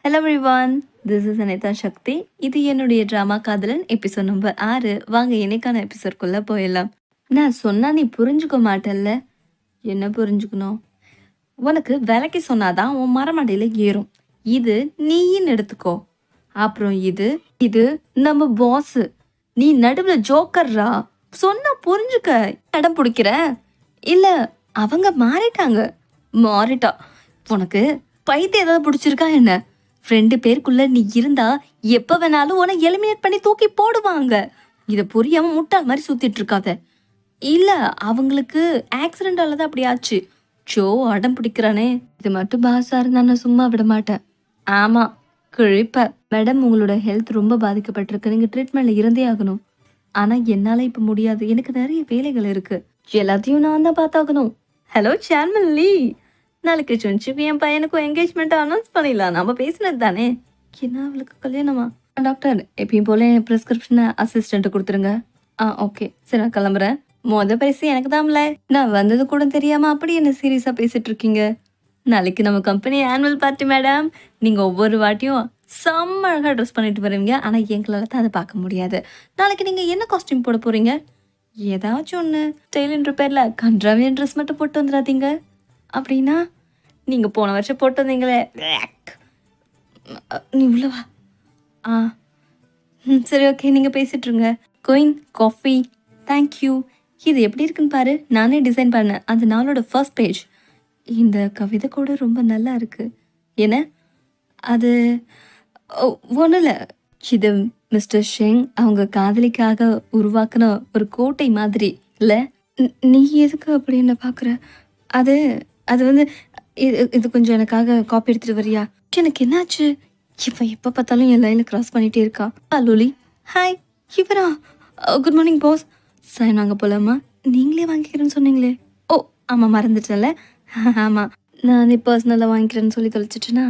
Hello everyone, this is Anitha Sakthi. இது என்னுடைய drama காதலன் எபிசோட் நம்பர் 6. வாங்க இன்னைக்கான எபிசோட்குள்ள போயிடலாம். நான் சொன்னா நீ புரிஞ்சுக்க மாட்டல்ல? என்ன புரிஞ்சுக்கணும்? உனக்கு விலைக்கு சொன்னாதான் உன் மரமண்டையில ஏறும். இது நீன்னு எடுத்துக்கோ. அப்புறம் இது இது நம்ம பாஸ். நீ நடுவுல ஜோக்கர்ரா. சொன்னா புரிஞ்சுக்க. இடம் பிடிக்கிற இல்ல? அவங்க மாறிட்டா. உனக்கு பைத்தியம் ஏதாவது பிடிச்சிருக்கா என்ன? 2 பேருக்குள்ள நீ இருந்தா எப்ப வேணாலும் உன்னை எலிமினேட் பண்ணி தூக்கி போடுவாங்க. இத புரியாம முட்டாள் மாதிரி சுத்திட்டு இருக்காத. இல்ல, அவங்களுக்கு ஆக்சிடென்டால தான் அப்படி ஆச்சு. சோ அடம் பிடிக்கிறானே. இது மட்டும் பாஸா இருந்தா நான் சும்மா விட மாட்டேன். ஆமா, கிழிப்ப. மேடம், உங்களோட ஹெல்த் ரொம்ப பாதிக்கப்பட்டிருக்கு. நீங்க ட்ரீட்மெண்ட்ல இருந்தே ஆகணும். ஆனா என்னால இப்ப முடியாது. எனக்கு நிறைய வேலைகள் இருக்கு. எல்லாத்தையும் நான் தான் பார்த்தாகணும். ஹலோ ஷான்மல்லி, நாளைக்கு சுன்சிக்கு என் பையனுக்கும் என்கேஜ்மெண்ட் அனௌன்ஸ் பண்ணிடலாம். நம்ம பேசினது தானே. என்ன அவளுக்கு கல்யாணமா? டாக்டர், எப்பயும் போல என் ப்ரிஸ்கிரிப்ஷனை அசிஸ்டன்ட் கொடுத்துருங்க. ஓகே, சரி நான் கிளம்புறேன். பரிசு எனக்கு தான்ல. நான் வந்தது கூட தெரியாம அப்படி என்ன சீரியஸா பேசிட்டு இருக்கீங்க? நாளைக்கு நம்ம கம்பெனி ஆனுவல் பார்ட்டி மேடம். நீங்க ஒவ்வொரு வாட்டியும் செம்ம அழகா ட்ரெஸ் பண்ணிட்டு வருவீங்க. ஆனா எங்களால தான் அதை பார்க்க முடியாது. நாளைக்கு நீங்க என்ன காஸ்டியூம் போட போறீங்க? ஏதாச்சும் ஒன்று ஸ்டைல்ன்ற பேர்ல கன்றாவியன் ட்ரெஸ் மட்டும் போட்டு வந்துடாதீங்க. அப்படின்னா நீங்க போன வருஷம் போட்டு வந்தீங்களே. நீ உள்ளவா? சரி, ஓகே, நீங்க பேசிட்டுருங்க. Going coffee. தேங்க்யூ. இது எப்படி இருக்குன்னு பாரு. நானே டிசைன் பண்ணேன். அந்த நாளோட ஃபர்ஸ்ட் பேஜ். இந்த கவிதை கூட ரொம்ப நல்லா இருக்கு. என்ன அது? ஒன்றும் இல்லை. இது மிஸ்டர் ஷெங் அவங்க காதலிக்காக உருவாக்குன ஒரு கோட்டை மாதிரி இல்லை? நீ எதுக்கு அப்படி என்ன பார்க்குற? அது அது வந்து இது கொஞ்சம் எனக்காக காப்பி எடுத்துட்டு வரியா? எனக்கு என்னாச்சு? இவன் எப்போ பார்த்தாலும் என் லைனில் கிராஸ் பண்ணிகிட்டே இருக்கா. லோலி, ஹாய். இவரா? Good morning boss. சைன் வாங்க போகலாமா? நீங்களே வாங்கிக்கிறேன்னு சொன்னீங்களே. ஓ ஆமாம், மறந்துட்டேன்ல. ஆமாம், நானே பர்சனலாக வாங்கிக்கிறேன்னு சொல்லி தொலைச்சிட்டேன்னா.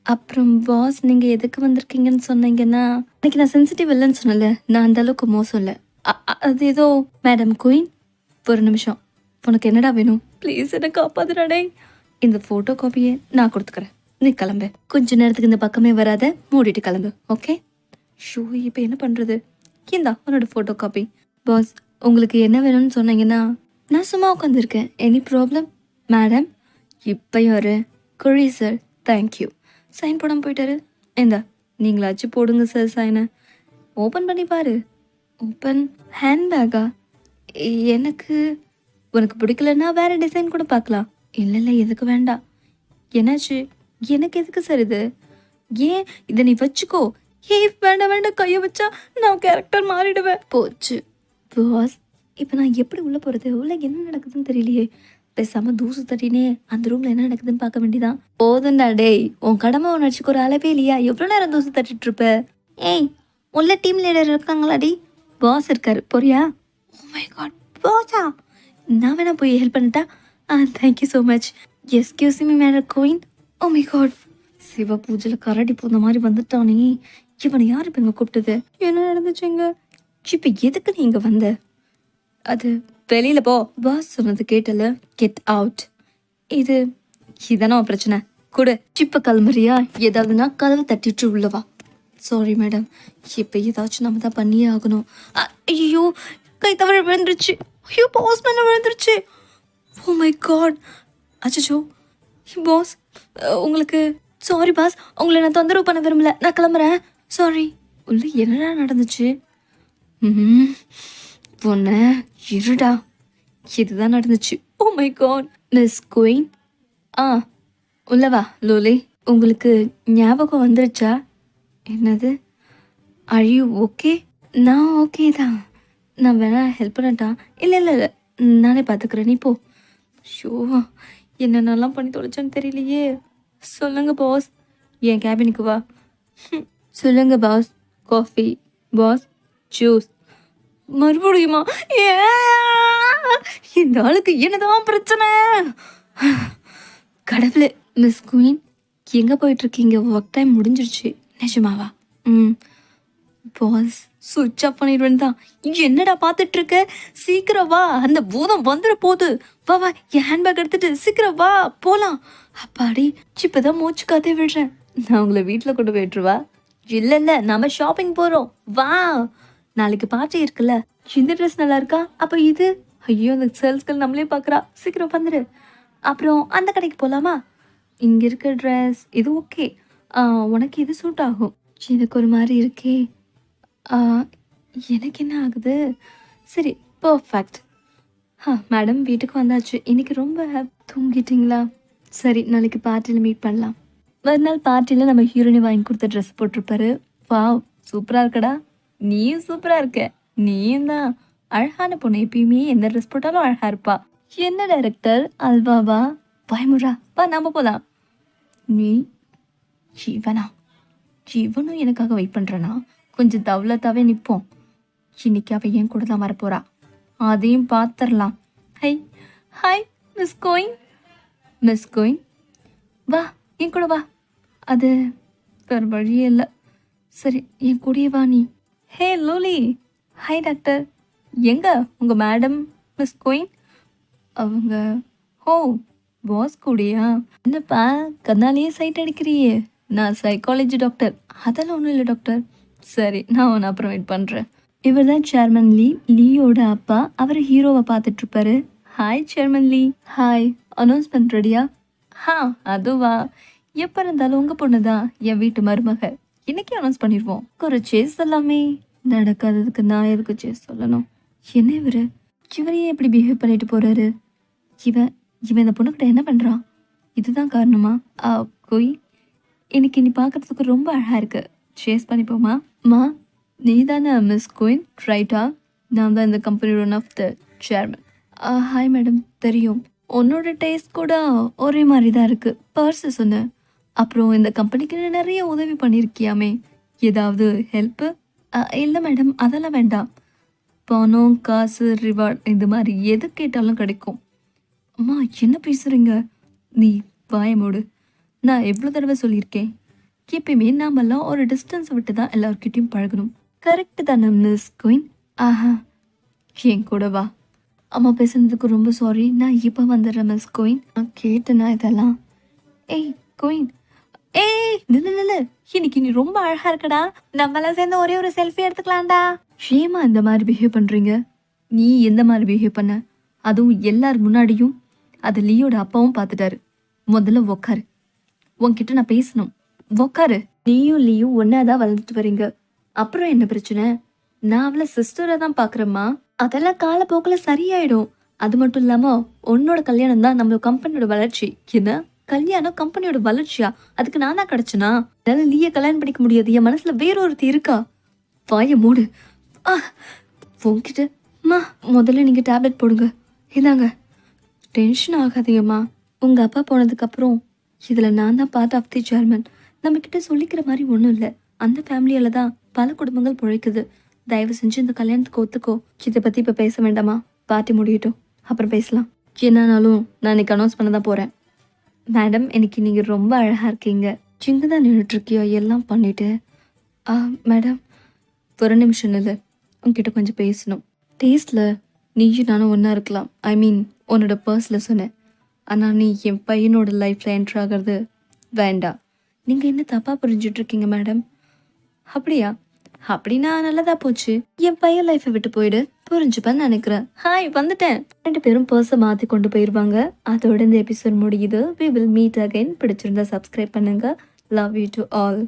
அப்புறம் பாஸ், நீங்கள் எதுக்கு வந்திருக்கீங்கன்னு சொன்னீங்கன்னா, அன்றைக்கி நான் சென்சிட்டிவ் இல்லைன்னு சொன்னல. நான் அந்த அளவுக்கு மோசம் இல்லை. அது ஏதோ மேடம் குயின், ஒரு நிமிஷம். உனக்கு என்னடா வேணும்? ப்ளீஸ் என்னை காப்பாதுடாடே. இந்த ஃபோட்டோ காப்பியை நான் கொடுத்துக்கிறேன். நீ கிளம்பு. கொஞ்ச நேரத்துக்கு இந்த பக்கமே வராத, மூடிட்டு கிளம்பு. ஓகே? ஷூ, இப்போ என்ன பண்ணுறது? இந்தா உன்னோட ஃபோட்டோ காப்பி. பாஸ், உங்களுக்கு என்ன வேணும்னு சொன்னீங்கன்னா நான் சும்மா உட்காந்துருக்கேன். Any problem? மேடம், இப்போ யாரு? குழி சார். தேங்க்யூ. சைன் போடாமல் போயிட்டாரு. இந்தா நீங்களாச்சும் போடுங்க சார் சைனை. ஓப்பன் பண்ணி பாரு. ஓப்பன் ஹேண்ட்பேக்கா? எனக்கு உனக்கு பிடிக்கலன்னா வேற டிசைன் கூட பார்க்கலாம். இல்லை எதுக்கு வேண்டாம். என்னாச்சு? எனக்கு எதுக்கு சார் இது? ஏன் இதை நீ வச்சுக்கோ. வேண்டாம், கையை வச்சா நான் கேரக்டர் மாறிடுவேன். போச்சு பாஸ். இப்போ நான் எப்படி உள்ளே போகிறது? உள்ள என்ன நடக்குதுன்னு தெரியலையே. பேசாம தூசு தட்டினே அந்த ரூம்ல என்ன நடக்குதுன்னு பார்க்க வேண்டியதான். போதுண்டா டேய், உன் கடமை உணர்ச்சிக்கு ஒரு அளவே இல்லையா? எவ்வளோ நேரம் தூசு தட்டிட்டு இருப்ப? ஏய், உள்ள டீம் லீடர் இருக்காங்களாடி? பாஸ் இருக்காரு, போறியா? ஓ மை காட், பாஸா? நான் வேணா போய் ஹெல்ப் பண்ணிட்டா? Thank you so much. Excuse me madam கோயின். ஓ மை காட், சிவ பூஜையில் கரடி போன மாதிரி வந்துட்டானே. இவனை யார் இப்போ இங்கே கூப்பிட்டது? என்ன நடந்துச்சுங்க? இப்போ எதுக்கு நீ இங்கே வந்த? அது வெளியில் போ. பாஸ் சொன்னது கேட்டல. Get out. இதான பிரச்சனை? கூட சிப்ப கிளம்புறியா? ஏதாவதுனா கதவை தட்டிட்டு உள்ளவா. சாரி மேடம், இப்போ ஏதாச்சும் நம்ம தான் பண்ணியே ஆகணும். ஐயோ, கை தவற விழுந்துருச்சு. ஐயோ, பாஸ் மேலே விழுந்துருச்சு. Oh my god. அச்சோ பாஸ், உங்களுக்கு சாரி பாஸ். உங்களை நான் தொந்தரவு பண்ண விரும்பல. நான் கிளம்புறேன். சாரி. உள்ள என்னடா நடந்துச்சு? பொண்ண இருடா. இதுதான் நடந்துச்சு. Oh my god. Miss queen, உள்ளவா. லோலி, உங்களுக்கு ஞாபகம் வந்துருச்சா? என்னது? Are you okay? நான் ஓகே தான். நான் வேணா ஹெல்ப் பண்ணட்டா? இல்லை, நானே பார்த்துக்கிறேன், நீ போ. ஷோ, என்னென்னலாம் பண்ணி தொலைச்சான்னு தெரியலையே. சொல்லுங்க பாஸ். என் கேபினுக்கு வா. சொல்லுங்க பாஸ். காஃபி. Pass, juice. மறுபடியுமா? இந்த ஆளுக்கு என்னதான் பிரச்சனை? கடவுளே. மிஸ் குயின், எங்கே போயிட்டுருக்கீங்க? ஒர்க் டைம் முடிஞ்சிருச்சு. நிஜமாவா? பாஸ், சுவிட்ச் ஆஃப் பண்ணிடுவேன் தான். என்னடா பார்த்துட்டு இருக்க? சீக்கிரம் வா, அந்த பூதம் வந்துட போகுது. வா, என் ஹேண்ட்பேக் எடுத்துட்டு சீக்கிரம் வா, போலாம். அப்பாடி, இப்பதான் மூச்சு காத்தே விடுறேன். நான் உங்களை வீட்டில் கொண்டு போய் விட்டுருவா? இல்லை இல்லை, நாம ஷாப்பிங் போகிறோம். வா, நாளைக்கு பார்ட்டி இருக்குல்ல. இந்த ட்ரெஸ் நல்லா இருக்கா? அப்போ இது, ஐயோ அந்த சேல்ஸ்கள் நம்மளே பார்க்குறா. சீக்கிரம் வந்துடு. அப்புறம் அந்த கடைக்கு போகலாமா? இங்கே இருக்க ட்ரெஸ் இது ஓகே. உனக்கு இது சூட் ஆகும். எனக்கு ஒரு மாதிரி இருக்கே. ஆ, எனக்கு என்ன ஆகுது? சரி, பர்ஃபெக்ட். மேடம் வீட்டுக்கு வந்தாச்சு. இன்னைக்கு ரொம்ப தூங்கிட்டீங்களா? சரி, நாளைக்கு பார்ட்டியில் மீட் பண்ணலாம். மறுநாள் பார்ட்டியில் நம்ம ஹீரோயினி வாங்கி கொடுத்த ட்ரெஸ் போட்டிருப்பாரு. வாவ், சூப்பராக இருக்கடா. நீயும் சூப்பராக இருக்க. நீயும் தான் அழகான பொண்ணு. எப்பயுமே எந்த ட்ரெஸ் போட்டாலும் அழகாக இருப்பா. என்ன டைரக்டர் அல்வாவா? பயமுடா, வா நாம போகலாம். நீ ஜீவனா? ஜீவனும் எனக்காக வெயிட் பண்ணுறனா? கொஞ்சம் தவளத்தாவே நிற்போம். இன்னைக்கு அவ என் கூட தான் வரப்போறா. அதையும் பார்த்துடலாம். High hi miss going. Miss going, வா என் கூட வா. அது வேறு வழியே இல்லை. சரி, என் கூடயே வா நீ. ஹே லூலி. Hi doctor. எங்க உங்கள் மேடம் மிஸ் கோயின்? அவங்க ஓ பாஸ் கூடயா? என்னப்பா கண்ணாலேயே சைட் அடிக்கிறியே? நான் சைக்காலஜி டாக்டர். அதெல்லாம் ஒன்றும் இல்லை டாக்டர். சரி, நான் ஒன்று அப்புறம் வெயிட் பண்ணுறேன். இவர் தான் சேர்மன் லீ, லீயோட அப்பா. அவர் ஹீரோவை பார்த்துட்ருப்பாரு. ஹாய் சேர்மன் லீ. ஹாய். அனௌன்ஸ்மெண்ட் ரெடியா? அதுவா? எப்போ இருந்தாலும் உங்கள் பொண்ணு தான் என் வீட்டு மருமக. இன்னைக்கு அனௌன்ஸ் பண்ணிடுவோம். ஒரு சேஸ் எல்லாமே நடக்காததுக்கு நான் எதுக்கு சேஸ் சொல்லணும்? என்ன இவரையே எப்படி பிஹேவ் பண்ணிட்டு போறாரு? இவன் இவன் இந்த பொண்ணுக்கிட்ட என்ன பண்ணுறான்? இதுதான் காரணமா? கோய், இன்னைக்கு நீ பார்க்கறதுக்கு ரொம்ப அழகாக இருக்கு. சேஸ் பண்ணிப்போமா? மா, நீ தானே மிஸ் கோயின் ரைட்டா? நான் தான் இந்த கம்பெனியோட one of the chairman. Hi madam, தெரியும். உன்னோட டேஸ்ட் கூட ஒரே மாதிரி தான் இருக்கு. பர்ஸு சொன்னேன். அப்புறம் இந்த கம்பெனிக்கு நிறைய உதவி பண்ணியிருக்கியாமே, ஏதாவது ஹெல்ப்பு? இல்லை மேடம், அதெல்லாம் வேண்டாம். பணம், காசு, ரிவார்ட் இந்த மாதிரி எது கேட்டாலும் கிடைக்கும். அம்மா என்ன பேசுகிறீங்க? நீ வாய மூடு. நான் எவ்வளோ தடவை சொல்லியிருக்கேன், எப்பயுமே நாமெல்லாம் ஒரு டிஸ்டன்ஸ் விட்டு தான் எல்லாருக்கிட்டையும் பழகணும். கரெக்டு தானே மிஸ் கோயின்? என் கூட வா. அம்மா பேசுனதுக்கு ரொம்ப சாரி. நான் இப்போ வந்துடுறேன் மிஸ் கோயின். நான் கேட்டேனா இதெல்லாம்? ஏய் கோயின், ஏய் நில்லு. இன்னைக்கு நீ ரொம்ப அழகா இருக்கடா. நம்மளாம் சேர்ந்து ஒரே ஒரு செல்ஃபி எடுத்துக்கலாம்டா. ஷேமா இந்த மாதிரி பிஹேவ் பண்ணுறீங்க? நீ எந்த மாதிரி பிஹேவ் பண்ண? அதுவும் எல்லார் முன்னாடியும். அது லீயோட அப்பாவும் பார்த்துட்டாரு. முதல்ல உக்காரு, உன்கிட்ட நான் பேசணும். உக்காரு. நீயும் லீயும் ஒன்னாதான் வளர்ந்துட்டு வரீங்க. அப்புறம் என்ன பிரச்சனை? நான் அவளை சிஸ்டரை தான் பார்க்குறேம்மா. அதெல்லாம் காலப்போக்கில் சரியாயிடும். அது மட்டும் இல்லாம உன்னோட கல்யாணம் தான் நம்ம கம்பெனியோட வளர்ச்சி. என்ன கல்யாணம் கம்பெனியோட வளர்ச்சியா? அதுக்கு நான் தான் கிடைச்சனா? என்னால லீய கல்யாணம் பண்ணிக்க முடியாது. என் மனசுல வேறொருத்தி இருக்கா. வாய மூடு. உன்கிட்ட அம்மா, முதல்ல நீங்க டேப்லெட் போடுங்க. இதாங்க. டென்ஷன் ஆகாதீங்கம்மா. உங்க அப்பா போனதுக்கு அப்புறம் இதுல நான் தான் பார்ட் ஆஃப் தி சேர்மன். நம்ம கிட்ட சொல்லிக்கிற மாதிரி ஒன்றும் இல்லை. அந்த ஃபேமிலியால தான் பல குடும்பங்கள் பிழைக்குது. தயவு செஞ்சு இந்த கல்யாணத்துக்கு ஒத்துக்கோ. இதை பத்தி இப்ப பேச வேண்டாமா? பார்ட்டி முடியட்டும், அப்புறம் பேசலாம். என்னன்னாலும் நான் இன்னைக்கு அனௌன்ஸ் பண்ண தான் போறேன். மேடம், இன்னைக்கு நீங்க ரொம்ப அழகா இருக்கீங்க. சிங்க தான் நின்றுட்டு இருக்கியோ எல்லாம் பண்ணிட்டு? மேடம், ஒரு நிமிஷம் இல்லை, உங்ககிட்ட கொஞ்சம் பேசணும். டேஸ்ட்ல நீயும் நானும் ஒன்றா இருக்கலாம். ஐ மீன் உன்னோட பர்ஸில் சொன்னேன். ஆனால் நீ என் பையனோட லைஃப்பில் என்ட்ரு ஆகிறது வேண்டாம். நீங்கள் என்ன தப்பாக புரிஞ்சிட்ருக்கீங்க மேடம்? அப்படியா? அப்படின்னா நல்லதா போச்சு. என் பையன் லைஃப்பை விட்டு போயிடு, புரிஞ்சுப்பேன்னு நினைக்கிறேன். ஹாய், வந்துட்டேன். 2 பேரும் பர்ஸை மாற்றி கொண்டு போயிடுவாங்க. அதோட இந்த எபிசோட் முடியுது. We will meet again. பிடிச்சிருந்தா சப்ஸ்கிரைப் பண்ணுங்க. Love you to all.